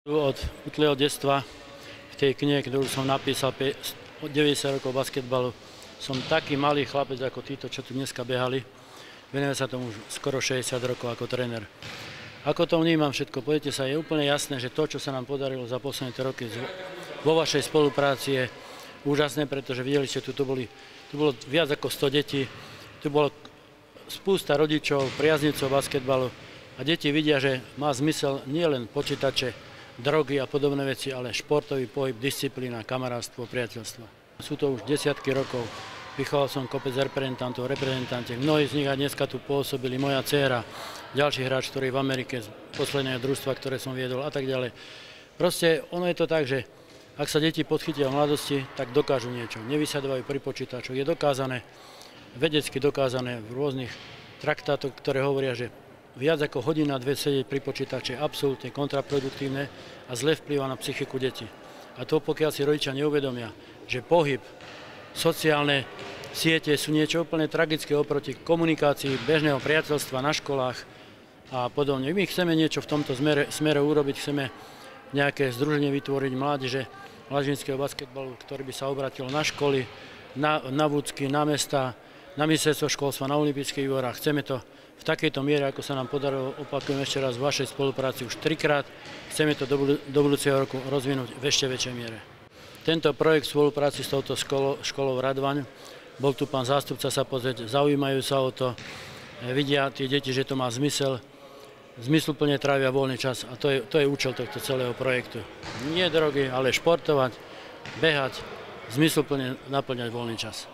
Od útleho detstva v tej knihe, ktorú som napísal 90 rokov basketbalu, som taký malý chlapec ako títo, čo tu dneska behali. Venujem sa tomu už skoro 60 rokov ako tréner. Ako to vnímam všetko? Poďte sa, je úplne jasné, že to, čo sa nám podarilo za posledné roky vo vašej spolupráci je úžasné, pretože videli ste, tu bolo viac ako 100 detí, tu bolo spústa rodičov, priaznivcov basketbalu a deti vidia, že má zmysel nielen počítače, drogy a podobné veci, ale športový pohyb, disciplína, kamarátstvo, priateľstvo. Sú to už desiatky rokov. Vychoval som kopec reprezentantiek. Mnohí z nich aj dneska tu pôsobili. Moja dcéra, ďalší hráč, ktorý v Amerike z posledného družstva, ktoré som viedol a tak ďalej. Proste ono je to tak, že ak sa deti podchytia v mladosti, tak dokážu niečo. Nevysadovajú pri počítačoch. Je dokázané, vedecky dokázané v rôznych traktátoch, ktoré hovoria, že viac ako hodina, dve sedieť pri počítači je absolútne kontraproduktívne a zle vplyvá na psychiku detí. A to pokiaľ si rodičia neuvedomia, že pohyb, sociálne siete sú niečo úplne tragické oproti komunikácii bežného priateľstva na školách a podobne. My chceme niečo v tomto smere urobiť, chceme nejaké združenie vytvoriť mládežníckeho basketbalu, ktorý by sa obratil na školy, na vúcky, na mesta, na ministerstvo školstva, na olympijských výborách. Chceme to v takejto miere, ako sa nám podarilo, opakujem ešte raz, v vašej spolupráci už 3-krát. Chceme to do budúceho roku rozvinúť v ešte väčšej miere. Tento projekt v spolupráci s touto školou Radvaň, bol tu pán zástupca sa pozrieť, zaujímajú sa o to, vidia tie deti, že to má zmysel, zmysluplne trávia voľný čas a to je účel tohto celého projektu. Nie drogy, ale športovať, behať, zmysluplne naplňať voľný čas.